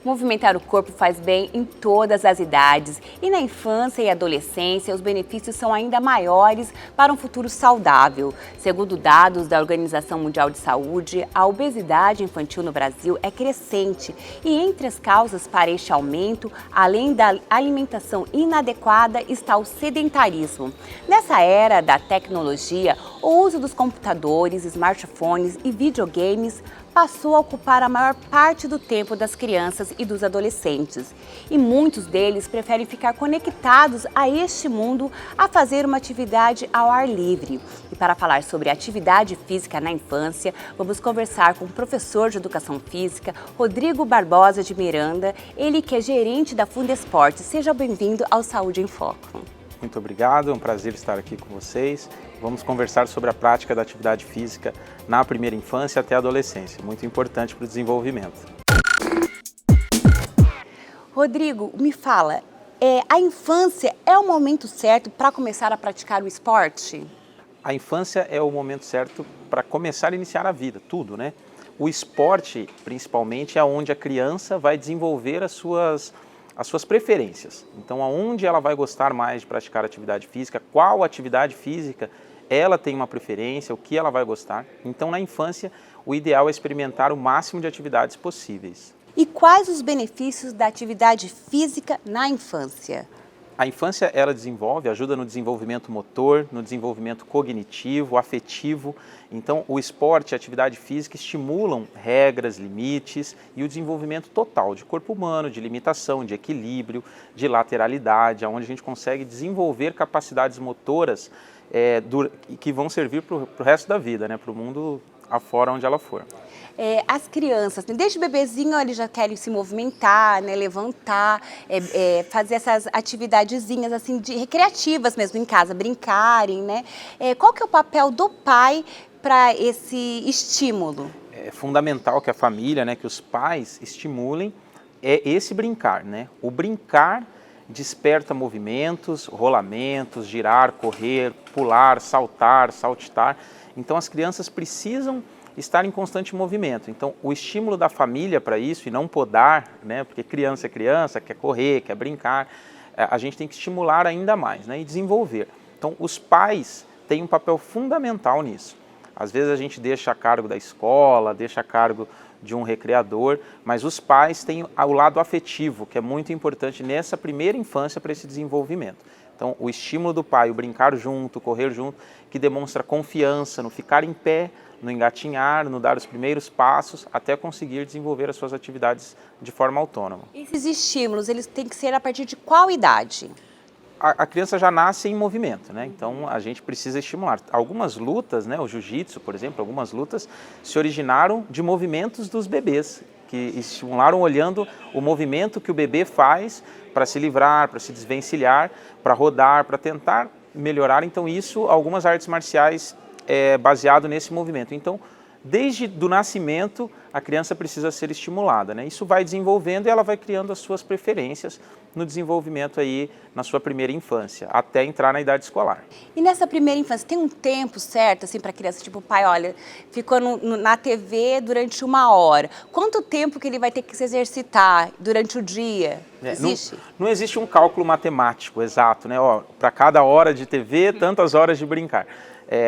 Movimentar o corpo faz bem em todas as idades e na infância e adolescência os benefícios são ainda maiores para um futuro saudável. Segundo dados da Organização Mundial de Saúde, a obesidade infantil no Brasil é crescente e entre as causas para este aumento, além da alimentação inadequada, está o sedentarismo. Nessa era da tecnologia, o uso dos computadores, smartphones e videogames passou a ocupar a maior parte do tempo das crianças e dos adolescentes. E muitos deles preferem ficar conectados a este mundo a fazer uma atividade ao ar livre. E para falar sobre atividade física na infância, vamos conversar com o professor de Educação Física, Rodrigo Barbosa de Miranda, ele que é gerente da Fundesporte. Seja bem-vindo ao Saúde em Foco. Muito obrigado, é um prazer estar aqui com vocês. Vamos conversar sobre a prática da atividade física na primeira infância até a adolescência, muito importante para o desenvolvimento. Rodrigo, me fala, a infância é o momento certo para começar a praticar o esporte? A infância é o momento certo para começar a iniciar a vida, tudo, né? O esporte, principalmente, é onde a criança vai desenvolver as suas preferências. Então, aonde ela vai gostar mais de praticar atividade física, qual atividade física ela tem uma preferência, o que ela vai gostar. Então, na infância, o ideal é experimentar o máximo de atividades possíveis. E quais os benefícios da atividade física na infância? A infância, ela ajuda no desenvolvimento motor, no desenvolvimento cognitivo, afetivo. Então, o esporte e a atividade física estimulam regras, limites e o desenvolvimento total de corpo humano, de limitação, de equilíbrio, de lateralidade, onde a gente consegue desenvolver capacidades motoras que vão servir para o resto da vida, né, para o mundo afora onde ela for. As crianças, desde bebezinho, eles já querem se movimentar, né, levantar, fazer essas atividadezinhas assim, recreativas mesmo em casa, brincarem, né? Qual que é o papel do pai para esse estímulo? É fundamental que a família, né, que os pais estimulem esse brincar, né? O brincar desperta movimentos, rolamentos, girar, correr, pular, saltar, saltitar. Então as crianças precisam estar em constante movimento. Então, o estímulo da família para isso, e não podar, né, porque criança é criança, quer correr, quer brincar, a gente tem que estimular ainda mais, né, e desenvolver. Então, os pais têm um papel fundamental nisso. Às vezes a gente deixa a cargo da escola, deixa a cargo de um recreador, mas os pais têm o lado afetivo, que é muito importante nessa primeira infância para esse desenvolvimento. Então, o estímulo do pai, o brincar junto, correr junto, que demonstra confiança no ficar em pé, no engatinhar, no dar os primeiros passos, até conseguir desenvolver as suas atividades de forma autônoma. Esses estímulos, eles têm que ser a partir de qual idade? A criança já nasce em movimento, né? Então a gente precisa estimular. Algumas lutas, né, o jiu-jitsu, por exemplo, algumas lutas se originaram de movimentos dos bebês, que estimularam olhando o movimento que o bebê faz para se livrar, para se desvencilhar, para rodar, para tentar melhorar. Então isso, algumas artes marciais baseado nesse movimento. Então, desde do nascimento, a criança precisa ser estimulada, né? Isso vai desenvolvendo e ela vai criando as suas preferências no desenvolvimento aí na sua primeira infância, até entrar na idade escolar. E nessa primeira infância, tem um tempo certo assim para a criança? Tipo, o pai, olha, ficou na TV durante 1 hora. Quanto tempo que ele vai ter que se exercitar durante o dia? Existe? Não existe um cálculo matemático exato, né? Para cada hora de TV, tantas horas de brincar.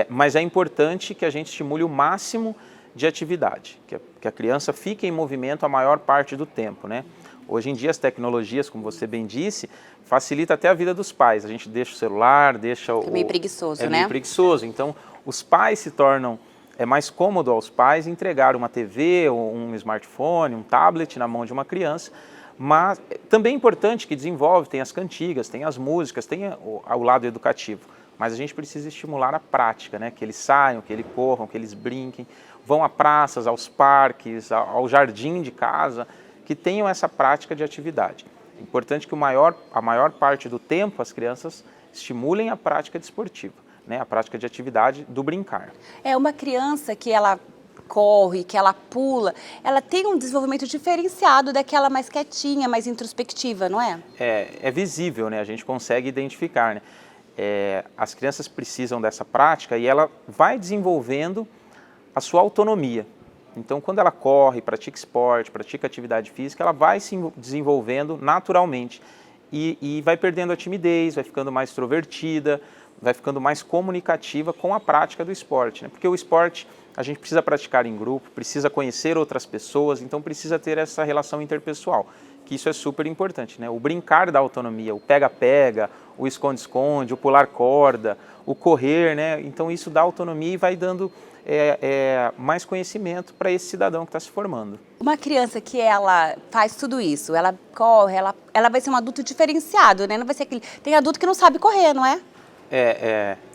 Mas é importante que a gente estimule o máximo de atividade, que a criança fique em movimento a maior parte do tempo, né? Hoje em dia as tecnologias, como você bem disse, facilita até a vida dos pais. A gente deixa o celular, deixa o... É meio preguiçoso, né? É meio preguiçoso. Então, os pais se tornam... É mais cômodo aos pais entregar uma TV, um smartphone, um tablet na mão de uma criança, mas também é importante que desenvolve, tem as cantigas, tem as músicas, tem o lado educativo. Mas a gente precisa estimular a prática, né? Que eles saiam, que eles corram, que eles brinquem, vão a praças, aos parques, ao jardim de casa, que tenham essa prática de atividade. É importante que a maior parte do tempo as crianças estimulem a prática desportiva, né? A prática de atividade do brincar. Uma criança que ela corre, que ela pula, ela tem um desenvolvimento diferenciado daquela mais quietinha, mais introspectiva, não é? É visível, né? A gente consegue identificar, né? As crianças precisam dessa prática e ela vai desenvolvendo a sua autonomia. Então, quando ela corre, pratica esporte, pratica atividade física, ela vai se desenvolvendo naturalmente e vai perdendo a timidez, vai ficando mais extrovertida, vai ficando mais comunicativa com a prática do esporte, né? Porque o esporte a gente precisa praticar em grupo, precisa conhecer outras pessoas, então precisa ter essa relação interpessoal, que isso é super importante, né? O brincar dá autonomia, o pega-pega, o esconde-esconde, o pular corda, o correr, né? Então isso dá autonomia e vai dando mais conhecimento para esse cidadão que está se formando. Uma criança que ela faz tudo isso, ela corre, ela vai ser um adulto diferenciado, né? Não vai ser aquele... Tem adulto que não sabe correr, não é?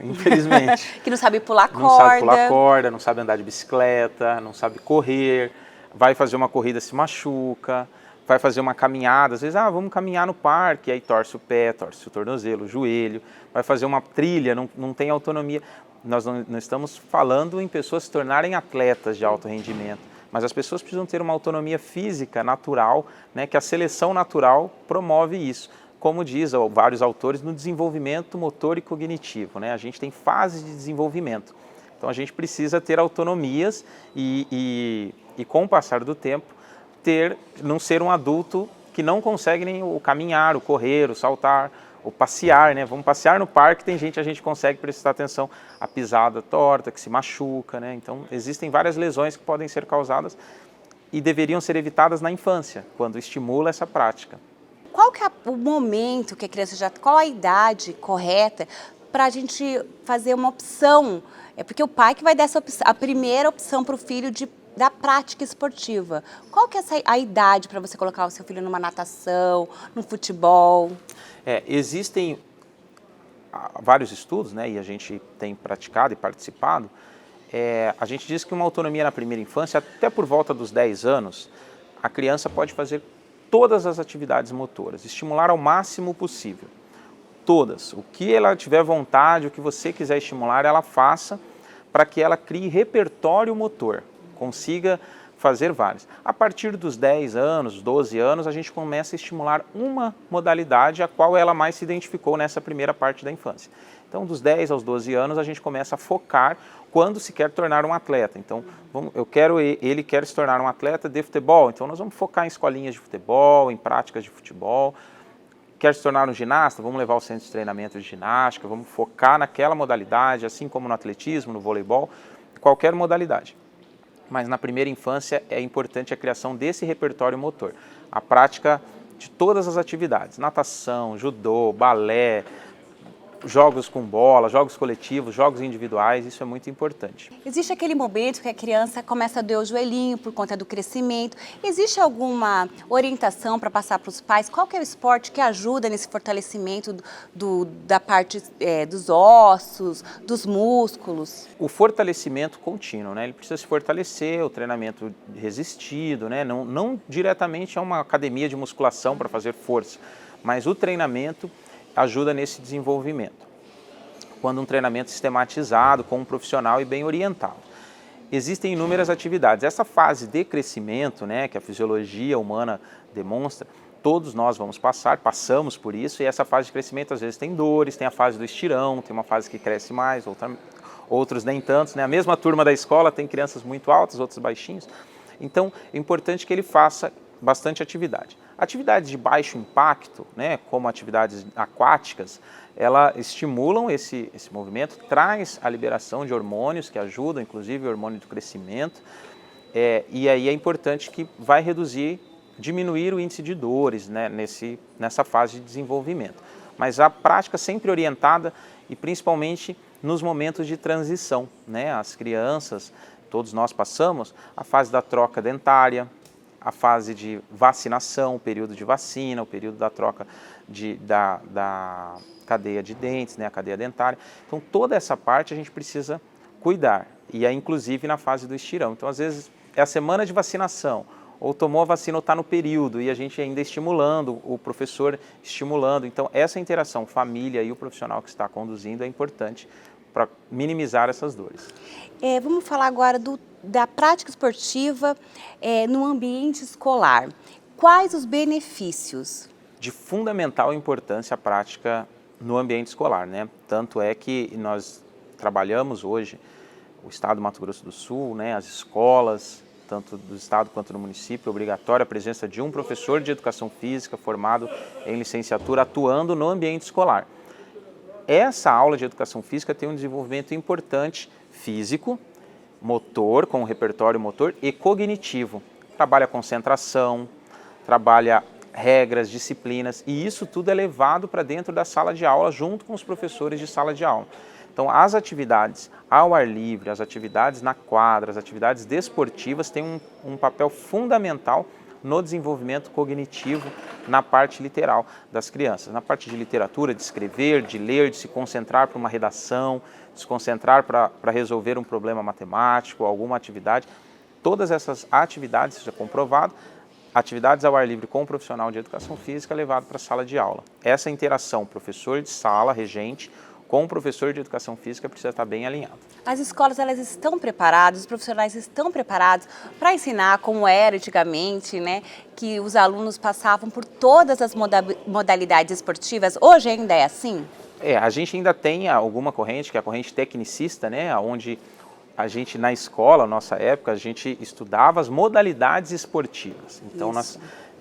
Infelizmente. Que não sabe pular corda. Não sabe pular corda, não sabe andar de bicicleta, não sabe correr, vai fazer uma corrida, se machuca, vai fazer uma caminhada, às vezes, vamos caminhar no parque, aí torce o pé, torce o tornozelo, o joelho, vai fazer uma trilha, não tem autonomia. Nós não estamos falando em pessoas se tornarem atletas de alto rendimento, mas as pessoas precisam ter uma autonomia física natural, né, que a seleção natural promove isso. Como diz vários autores, no desenvolvimento motor e cognitivo, né? A gente tem fases de desenvolvimento. Então a gente precisa ter autonomias e com o passar do tempo, não ser um adulto que não consegue nem o caminhar, o correr, o saltar, o passear, né? Vamos passear no parque, a gente consegue prestar atenção à pisada torta, que se machuca, né? Então existem várias lesões que podem ser causadas e deveriam ser evitadas na infância, quando estimula essa prática. Qual que é o momento que a criança qual a idade correta para a gente fazer uma opção? É porque o pai que vai dar a primeira opção para o filho da prática esportiva. Qual que é a idade para você colocar o seu filho numa natação, no futebol? Existem vários estudos, né, e a gente tem praticado e participado. A gente diz que uma autonomia na primeira infância, até por volta dos 10 anos, a criança pode fazer todas as atividades motoras, estimular ao máximo possível, todas. O que ela tiver vontade, o que você quiser estimular, ela faça para que ela crie repertório motor, consiga fazer várias. A partir dos 10 anos, 12 anos, a gente começa a estimular uma modalidade a qual ela mais se identificou nessa primeira parte da infância. Então, dos 10 aos 12 anos, a gente começa a focar quando se quer tornar um atleta. Então, ele quer se tornar um atleta de futebol, então nós vamos focar em escolinhas de futebol, em práticas de futebol. Quer se tornar um ginasta, vamos levar ao centro de treinamento de ginástica, vamos focar naquela modalidade, assim como no atletismo, no voleibol, qualquer modalidade. Mas na primeira infância é importante a criação desse repertório motor, a prática de todas as atividades, natação, judô, balé, jogos com bola, jogos coletivos, jogos individuais, isso é muito importante. Existe aquele momento que a criança começa a doer o joelhinho por conta do crescimento. Existe alguma orientação para passar para os pais? Qual que é o esporte que ajuda nesse fortalecimento da parte dos ossos, dos músculos? O fortalecimento contínuo, né? Ele precisa se fortalecer, o treinamento resistido, né? Não diretamente a uma academia de musculação para fazer força, mas o treinamento ajuda nesse desenvolvimento, quando um treinamento sistematizado, com um profissional e bem orientado. Existem inúmeras atividades. Essa fase de crescimento, né, que a fisiologia humana demonstra, todos nós passamos por isso, e essa fase de crescimento às vezes tem dores, tem a fase do estirão, tem uma fase que cresce mais, outros nem tantos, né? A mesma turma da escola tem crianças muito altas, outros baixinhos. Então, é importante que ele faça bastante atividade. Atividades de baixo impacto, né, como atividades aquáticas, elas estimulam esse movimento, traz a liberação de hormônios que ajudam, inclusive o hormônio do crescimento, e aí é importante que vai diminuir o índice de dores, né, nessa fase de desenvolvimento. Mas a prática sempre orientada e principalmente nos momentos de transição, né, as crianças, todos nós passamos a fase da troca dentária, a fase de vacinação, o período de vacina, o período da troca da cadeia de dentes, né, a cadeia dentária. Então, toda essa parte a gente precisa cuidar, e é inclusive na fase do estirão. Então, às vezes, é a semana de vacinação, ou tomou a vacina ou está no período, e a gente ainda estimulando, o professor estimulando. Então, essa interação família e o profissional que está conduzindo é importante para minimizar essas dores. Vamos falar agora da prática esportiva no ambiente escolar. Quais os benefícios? De fundamental importância a prática no ambiente escolar, né? Tanto é que nós trabalhamos hoje, o Estado do Mato Grosso do Sul, né, as escolas, tanto do Estado quanto do município, é obrigatória a presença de um professor de educação física formado em licenciatura atuando no ambiente escolar. Essa aula de educação física tem um desenvolvimento importante físico, motor, com o repertório motor e cognitivo. Trabalha concentração, trabalha regras, disciplinas, e isso tudo é levado para dentro da sala de aula junto com os professores de sala de aula. Então, as atividades ao ar livre, as atividades na quadra, as atividades desportivas têm um papel fundamental no desenvolvimento cognitivo na parte literal das crianças. Na parte de literatura, de escrever, de ler, de se concentrar para uma redação, de se concentrar para resolver um problema matemático, alguma atividade. Todas essas atividades, já comprovado, atividades ao ar livre com o profissional de educação física levado para a sala de aula. Essa interação professor de sala, regente, com o professor de educação física precisa estar bem alinhado. As escolas, elas estão preparadas, os profissionais estão preparados para ensinar como era antigamente, né? Que os alunos passavam por todas as modalidades esportivas. Hoje ainda é assim? A gente ainda tem alguma corrente, que é a corrente tecnicista, né? Onde a gente, na escola, nossa época, a gente estudava as modalidades esportivas. Então,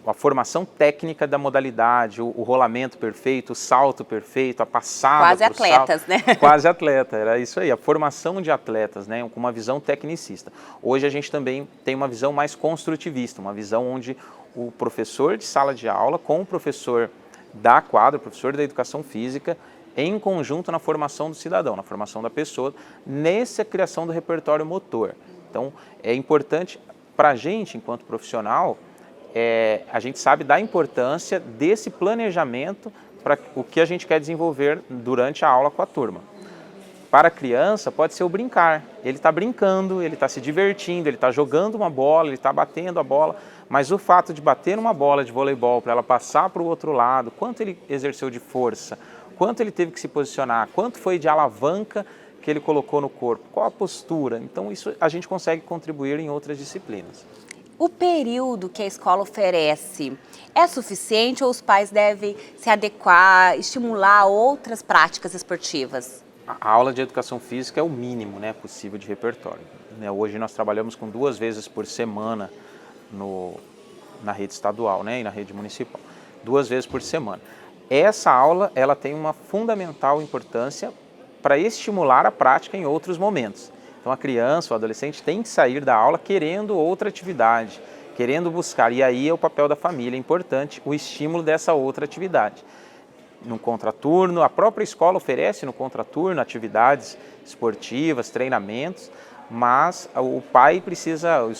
a formação técnica da modalidade, o rolamento perfeito, o salto perfeito, a passada quase atletas, salto, né? Quase atleta, era isso aí, a formação de atletas, né? Com uma visão tecnicista. Hoje a gente também tem uma visão mais construtivista, uma visão onde o professor de sala de aula com o professor da quadra, o professor da educação física, em conjunto na formação do cidadão, na formação da pessoa, nessa criação do repertório motor. Então, é importante para a gente, enquanto profissional, a gente sabe da importância desse planejamento para o que a gente quer desenvolver durante a aula com a turma. Para a criança, pode ser o brincar. Ele está brincando, ele está se divertindo, ele está jogando uma bola, ele está batendo a bola, mas o fato de bater uma bola de voleibol para ela passar para o outro lado, quanto ele exerceu de força, quanto ele teve que se posicionar, quanto foi de alavanca que ele colocou no corpo, qual a postura. Então, isso a gente consegue contribuir em outras disciplinas. O período que a escola oferece é suficiente ou os pais devem se adequar, estimular outras práticas esportivas? A aula de educação física é o mínimo, né, possível de repertório. Hoje nós trabalhamos com 2 vezes por semana na rede estadual, né, e na rede municipal. 2 vezes por semana. Essa aula ela tem uma fundamental importância para estimular a prática em outros momentos. Então, a criança, o adolescente tem que sair da aula querendo outra atividade, querendo buscar. E aí é o papel da família, é importante o estímulo dessa outra atividade. No contraturno, a própria escola oferece no contraturno atividades esportivas, treinamentos, mas os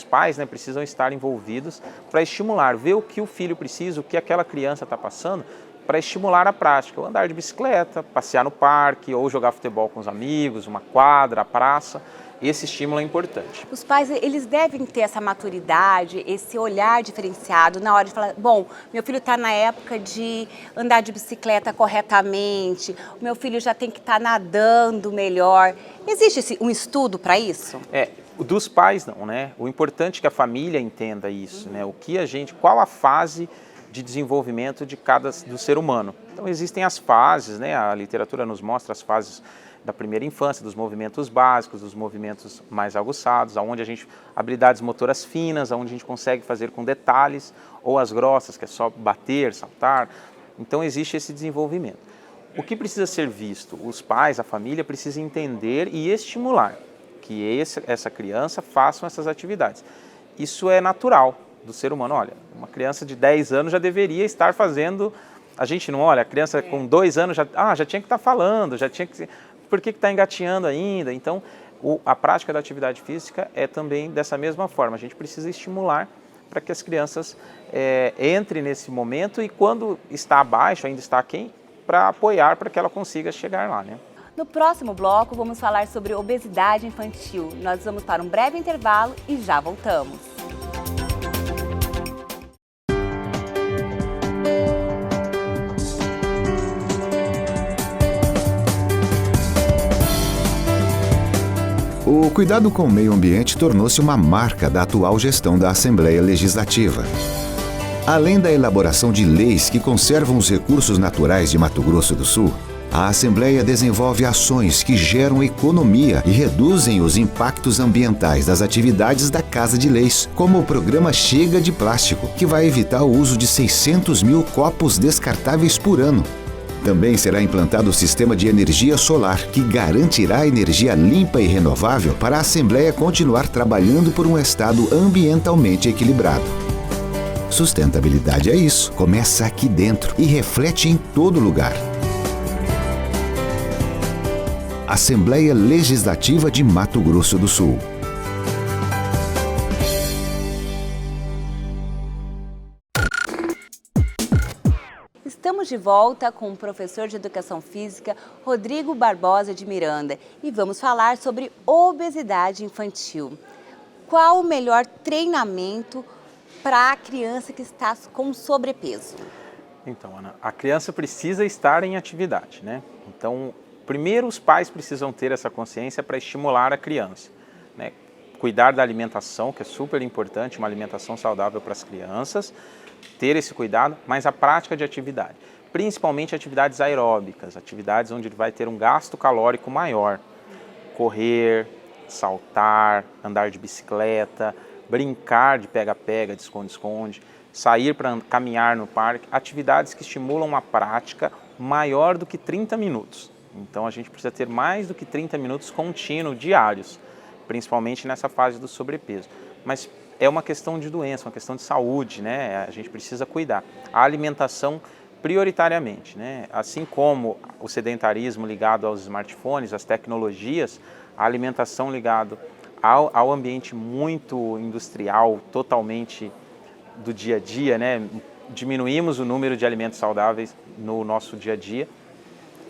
pais, né, precisam estar envolvidos para estimular, ver o que o filho precisa, o que aquela criança está passando, para estimular a prática, ou andar de bicicleta, passear no parque, ou jogar futebol com os amigos, uma quadra, a praça. Esse estímulo é importante. Os pais, eles devem ter essa maturidade, esse olhar diferenciado na hora de falar, bom, meu filho está na época de andar de bicicleta corretamente, o meu filho já tem que estar nadando melhor. Existe um estudo para isso? Dos pais não, né? O importante é que a família entenda isso, né? Qual a fase de desenvolvimento do ser humano. Então, existem as fases, né? A literatura nos mostra as fases da primeira infância, dos movimentos básicos, dos movimentos mais aguçados, habilidades motoras finas, onde a gente consegue fazer com detalhes, ou as grossas, que é só bater, saltar. Então, existe esse desenvolvimento. O que precisa ser visto? Os pais, a família, precisam entender e estimular que essa criança faça essas atividades. Isso é natural do ser humano. Olha, uma criança de 10 anos já deveria estar fazendo. A gente não olha, a criança com 2 anos já tinha que estar falando, já tinha que. Por que está engateando ainda? Então, a prática da atividade física é também dessa mesma forma. A gente precisa estimular para que as crianças entrem nesse momento e quando está abaixo, ainda está aquém, para apoiar para que ela consiga chegar lá, né? No próximo bloco, vamos falar sobre obesidade infantil. Nós vamos para um breve intervalo e já voltamos. O cuidado com o meio ambiente tornou-se uma marca da atual gestão da Assembleia Legislativa. Além da elaboração de leis que conservam os recursos naturais de Mato Grosso do Sul, A Assembleia desenvolve ações que geram economia e reduzem os impactos ambientais das atividades da Casa de Leis, como o programa Chega de Plástico, que vai evitar o uso de 600 mil copos descartáveis por ano. Também será implantado o sistema de energia solar, que garantirá energia limpa e renovável para a Assembleia continuar trabalhando por um estado ambientalmente equilibrado. Sustentabilidade é isso, começa aqui dentro e reflete em todo lugar. Assembleia Legislativa de Mato Grosso do Sul. Estamos de volta com o professor de Educação Física, Rodrigo Barbosa de Miranda, e vamos falar sobre obesidade infantil. Qual o melhor treinamento para a criança que está com sobrepeso? Então, Ana, a criança precisa estar em atividade, né? Então, primeiro os pais precisam ter essa consciência para estimular a criança, né? Cuidar da alimentação, que é super importante, uma alimentação saudável para as crianças, ter esse cuidado, mas a prática de atividade, principalmente atividades aeróbicas, atividades onde ele vai ter um gasto calórico maior, correr, saltar, andar de bicicleta, brincar de pega-pega, de esconde-esconde, sair para caminhar no parque, atividades que estimulam uma prática maior do que 30 minutos. Então a gente precisa ter mais do que 30 minutos contínuos, diários, principalmente nessa fase do sobrepeso. Mas é uma questão de doença, uma questão de saúde, né? A gente precisa cuidar. A alimentação prioritariamente, né? Assim como o sedentarismo ligado aos smartphones, às tecnologias, a alimentação ligada ao ambiente muito industrial, totalmente do dia a dia, né? Diminuímos o número de alimentos saudáveis no nosso dia a dia,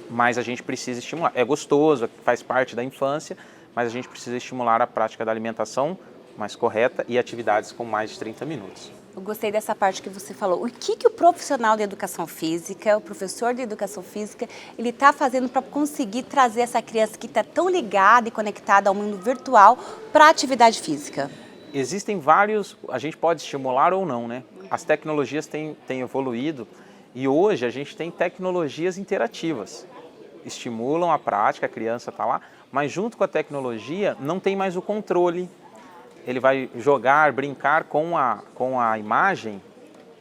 mas a gente precisa estimular. É gostoso, faz parte da infância, mas a gente precisa estimular a prática da alimentação mais correta e atividades com mais de 30 minutos. Eu gostei dessa parte que você falou. O que o profissional de educação física, o professor de educação física, ele está fazendo para conseguir trazer essa criança que está tão ligada e conectada ao mundo virtual para a atividade física? Existem vários, a gente pode estimular ou não, né? As tecnologias têm evoluído e hoje a gente tem tecnologias interativas. Estimulam a prática, a criança está lá, mas junto com a tecnologia não tem mais o controle. Ele vai jogar, brincar com a imagem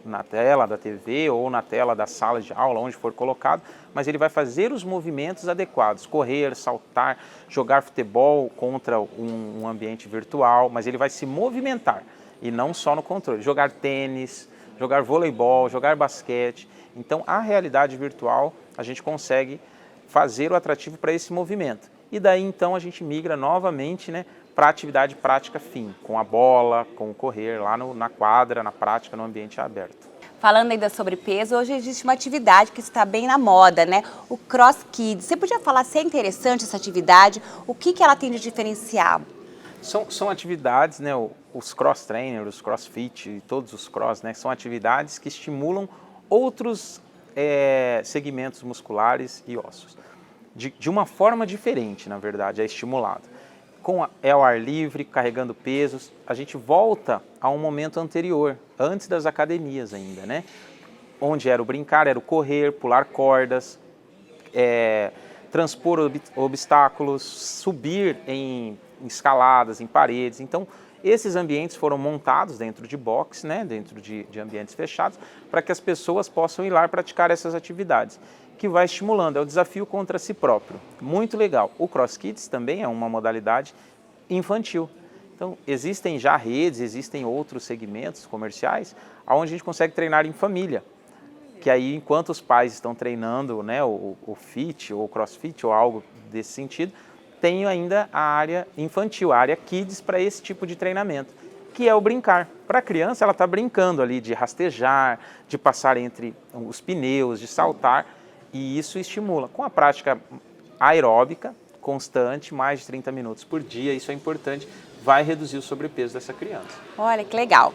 na tela da TV ou na tela da sala de aula, onde for colocado, mas ele vai fazer os movimentos adequados, correr, saltar, jogar futebol contra um ambiente virtual, mas ele vai se movimentar e não só no controle, jogar tênis, jogar voleibol, jogar basquete. Então, a realidade virtual, a gente consegue fazer o atrativo para esse movimento. E daí, então, a gente migra novamente, né, para a atividade prática fim, com a bola, com o correr, lá na quadra, na prática, no ambiente aberto. Falando ainda sobre peso, hoje existe uma atividade que está bem na moda, né? O Cross Kids. Você podia falar se é interessante essa atividade, o que ela tem de diferencial? São atividades, né, os cross trainers, os crossfit e todos os cross, né, são atividades que estimulam outros segmentos musculares e ossos. De uma forma diferente, na verdade, é estimulado. Ao ar livre, carregando pesos, a gente volta a um momento anterior, antes das academias ainda, né? Onde era o brincar, era o correr, pular cordas, transpor obstáculos, subir em escaladas, em paredes. Então, esses ambientes foram montados dentro de box, né? Dentro de ambientes fechados, para que as pessoas possam ir lá praticar essas atividades, que vai estimulando, é o desafio contra si próprio. Muito legal. O Cross Kids também é uma modalidade infantil. Então, existem já redes, existem outros segmentos comerciais, onde a gente consegue treinar em família. Que aí, enquanto os pais estão treinando, né, o fit, ou o crossfit, ou algo desse sentido, tem ainda a área infantil, a área kids, para esse tipo de treinamento, que é o brincar. Para a criança, ela está brincando ali de rastejar, de passar entre os pneus, de saltar, e isso estimula. Com a prática aeróbica, constante, mais de 30 minutos por dia, isso é importante, vai reduzir o sobrepeso dessa criança. Olha, que legal.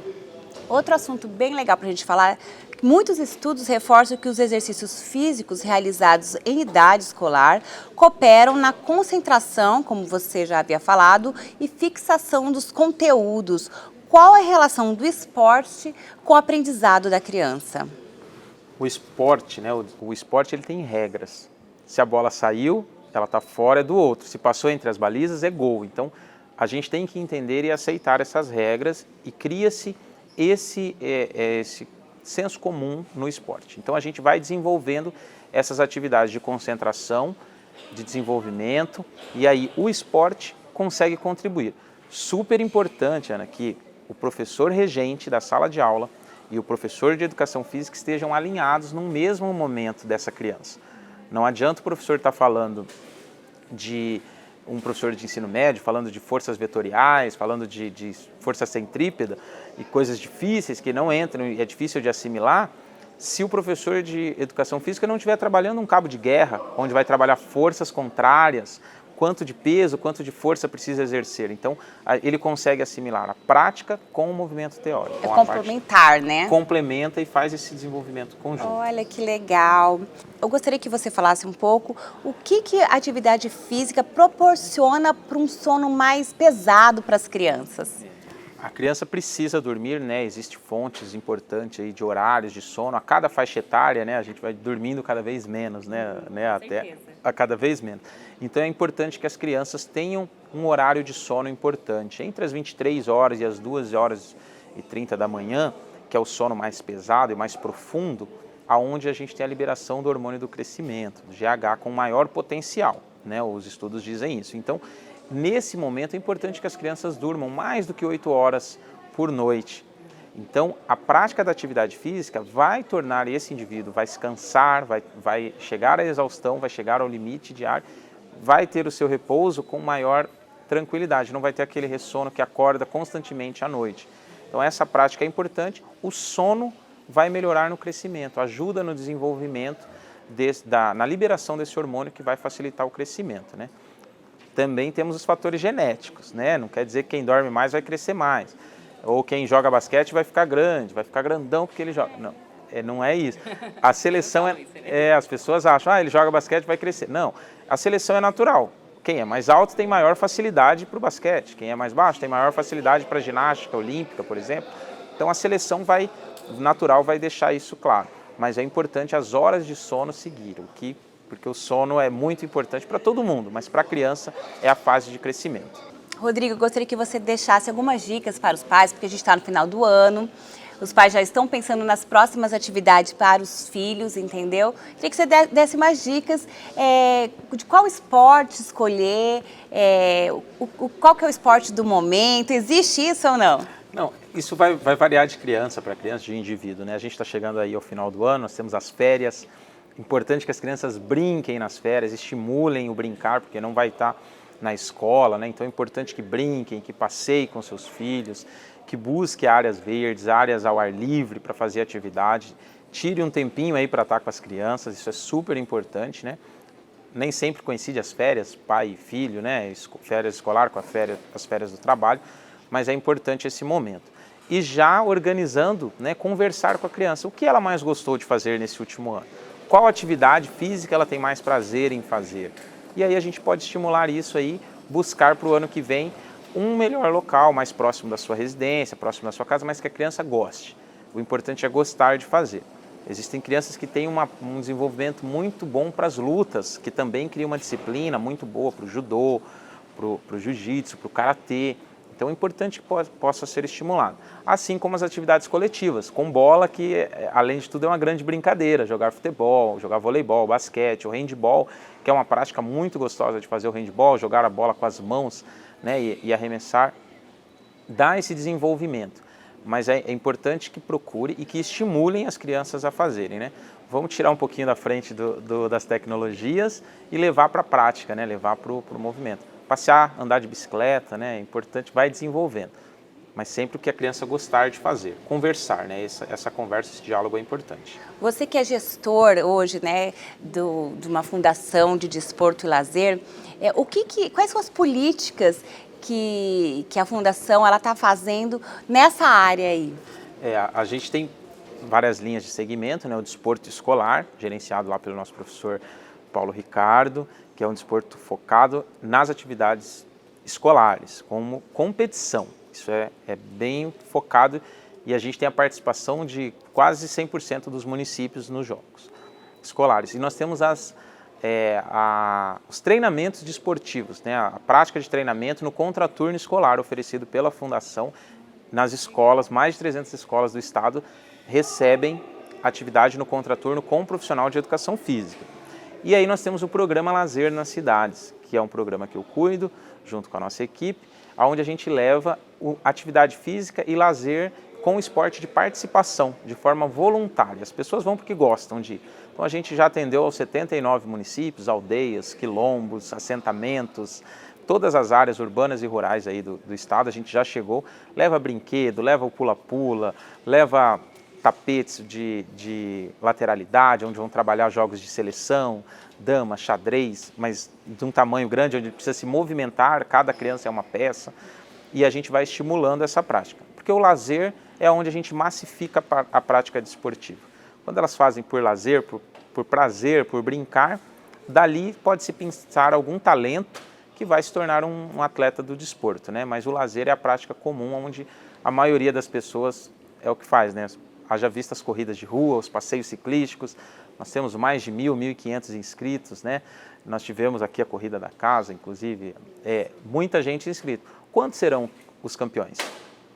Outro assunto bem legal para a gente falar, muitos estudos reforçam que os exercícios físicos realizados em idade escolar cooperam na concentração, como você já havia falado, e fixação dos conteúdos. Qual é a relação do esporte com o aprendizado da criança? O esporte, né, o esporte ele tem regras. Se a bola saiu, ela está fora, é do outro. Se passou entre as balizas, é gol. Então, a gente tem que entender e aceitar essas regras e cria-se esse senso comum no esporte. Então, a gente vai desenvolvendo essas atividades de concentração, de desenvolvimento, e aí o esporte consegue contribuir. Super importante, Ana, que o professor regente da sala de aula e o professor de educação física estejam alinhados no mesmo momento dessa criança. Não adianta o professor estar falando de um professor de ensino médio, falando de forças vetoriais, falando de força centrípeta e coisas difíceis que não entram e é difícil de assimilar, se o professor de educação física não estiver trabalhando um cabo de guerra, onde vai trabalhar forças contrárias, quanto de peso, quanto de força precisa exercer. Então, ele consegue assimilar a prática com o movimento teórico. É complementar, né? Complementa e faz esse desenvolvimento conjunto. Olha que legal. Eu gostaria que você falasse um pouco o que a atividade física proporciona para um sono mais pesado para as crianças. A criança precisa dormir, né? Existem fontes importantes aí de horários de sono. A cada faixa etária, né? A gente vai dormindo cada vez menos, né? Até a cada vez menos. Então é importante que as crianças tenham um horário de sono importante. Entre as 23 horas e as 2h30 da manhã, que é o sono mais pesado e mais profundo, aonde a gente tem a liberação do hormônio do crescimento, do GH, com maior potencial, né? Os estudos dizem isso. Então, nesse momento é importante que as crianças durmam mais do que 8 horas por noite. Então, a prática da atividade física vai tornar esse indivíduo, vai se cansar, vai chegar à exaustão, vai chegar ao limite diário, vai ter o seu repouso com maior tranquilidade, não vai ter aquele ressono que acorda constantemente à noite. Então, essa prática é importante. O sono vai melhorar no crescimento, ajuda no desenvolvimento, na liberação desse hormônio que vai facilitar o crescimento, né? Também temos os fatores genéticos, né? Não quer dizer que quem dorme mais vai crescer mais. Ou quem joga basquete vai ficar grande, vai ficar grandão porque ele joga. Não, não é isso. A seleção as pessoas acham, ele joga basquete vai crescer. Não, a seleção é natural. Quem é mais alto tem maior facilidade para o basquete. Quem é mais baixo tem maior facilidade para a ginástica olímpica, por exemplo. Então a seleção natural vai deixar isso claro. Mas é importante as horas de sono seguir, porque o sono é muito importante para todo mundo, mas para a criança é a fase de crescimento. Rodrigo, eu gostaria que você deixasse algumas dicas para os pais, porque a gente está no final do ano, os pais já estão pensando nas próximas atividades para os filhos, entendeu? Queria que você desse umas dicas de qual esporte escolher, qual que é o esporte do momento, existe isso ou não? Não, isso vai variar de criança para criança, de indivíduo, né? A gente está chegando aí ao final do ano, nós temos as férias. Importante que as crianças brinquem nas férias, estimulem o brincar, porque não vai estar na escola, né? Então é importante que brinquem, que passeiem com seus filhos, que busquem áreas verdes, áreas ao ar livre para fazer atividade. Tire um tempinho aí para estar com as crianças, isso é super importante, né? Nem sempre coincide as férias, pai e filho, né? Férias escolar com as férias do trabalho, mas é importante esse momento. E já organizando, né? Conversar com a criança. O que ela mais gostou de fazer nesse último ano? Qual atividade física ela tem mais prazer em fazer? E aí a gente pode estimular isso aí, buscar para o ano que vem um melhor local, mais próximo da sua residência, próximo da sua casa, mas que a criança goste. O importante é gostar de fazer. Existem crianças que têm um desenvolvimento muito bom para as lutas, que também criam uma disciplina muito boa para o judô, para o jiu-jitsu, para o karatê. Então é importante que possa ser estimulado. Assim como as atividades coletivas, com bola, que além de tudo é uma grande brincadeira, jogar futebol, jogar voleibol, basquete, o handball, que é uma prática muito gostosa de fazer o handball, jogar a bola com as mãos, né, e arremessar, dá esse desenvolvimento. Mas é importante que procure e que estimulem as crianças a fazerem, né? Vamos tirar um pouquinho da frente das tecnologias e levar para a prática, né, levar para o movimento. Passear, andar de bicicleta, né, é importante, vai desenvolvendo, mas sempre o que a criança gostar de fazer, conversar, né, essa conversa, esse diálogo é importante. Você que é gestor hoje, né, de uma fundação de desporto e lazer, quais são as políticas que a fundação está fazendo nessa área aí? A gente tem várias linhas de segmento, né, o desporto escolar, gerenciado lá pelo nosso professor Paulo Ricardo, que é um desporto focado nas atividades escolares, como competição. Isso é bem focado e a gente tem a participação de quase 100% dos municípios nos jogos escolares. E nós temos as os treinamentos desportivos, né? A prática de treinamento no contraturno escolar oferecido pela Fundação nas escolas. Mais de 300 escolas do estado recebem atividade no contraturno com um profissional de educação física. E aí nós temos o programa Lazer nas Cidades, que é um programa que eu cuido junto com a nossa equipe, onde a gente leva atividade física e lazer com esporte de participação, de forma voluntária. As pessoas vão porque gostam de ir. Então a gente já atendeu aos 79 municípios, aldeias, quilombos, assentamentos, todas as áreas urbanas e rurais aí do estado, a gente já chegou, leva brinquedo, leva o pula-pula, leva tapetes de lateralidade, onde vão trabalhar jogos de seleção, dama, xadrez, mas de um tamanho grande, onde precisa se movimentar, cada criança é uma peça, e a gente vai estimulando essa prática. Porque o lazer é onde a gente massifica a prática desportiva. Quando elas fazem por lazer, por prazer, por brincar, dali pode-se pensar algum talento que vai se tornar um atleta do desporto, né? Mas o lazer é a prática comum, onde a maioria das pessoas é o que faz, né? Haja vista as corridas de rua, os passeios ciclísticos, nós temos mais de 1.500 inscritos, né? Nós tivemos aqui a Corrida da Casa, inclusive, muita gente inscrita. Quantos serão os campeões?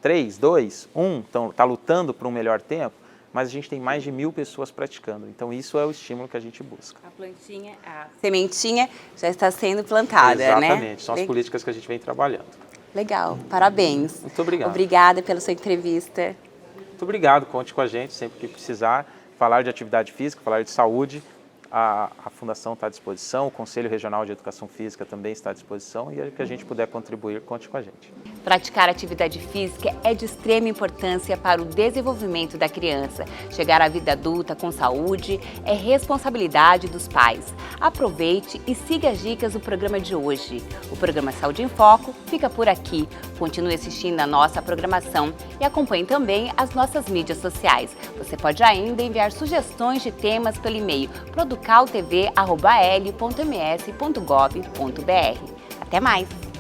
3, 2, 1, então está lutando por um melhor tempo, mas a gente tem mais de 1.000 pessoas praticando, então isso é o estímulo que a gente busca. A plantinha, a sementinha já está sendo plantada, Exatamente, né? Exatamente, são as políticas que a gente vem trabalhando. Legal, parabéns. Muito obrigado. Obrigada pela sua entrevista. Muito obrigado, conte com a gente sempre que precisar, falar de atividade física, falar de saúde, a Fundação está à disposição, o Conselho Regional de Educação Física também está à disposição e o que a gente puder contribuir, conte com a gente. Praticar atividade física é de extrema importância para o desenvolvimento da criança. Chegar à vida adulta com saúde é responsabilidade dos pais. Aproveite e siga as dicas do programa de hoje. O programa Saúde em Foco fica por aqui. Continue assistindo a nossa programação e acompanhe também as nossas mídias sociais. Você pode ainda enviar sugestões de temas pelo e-mail producaltv@l.ms.gov.br. Até mais!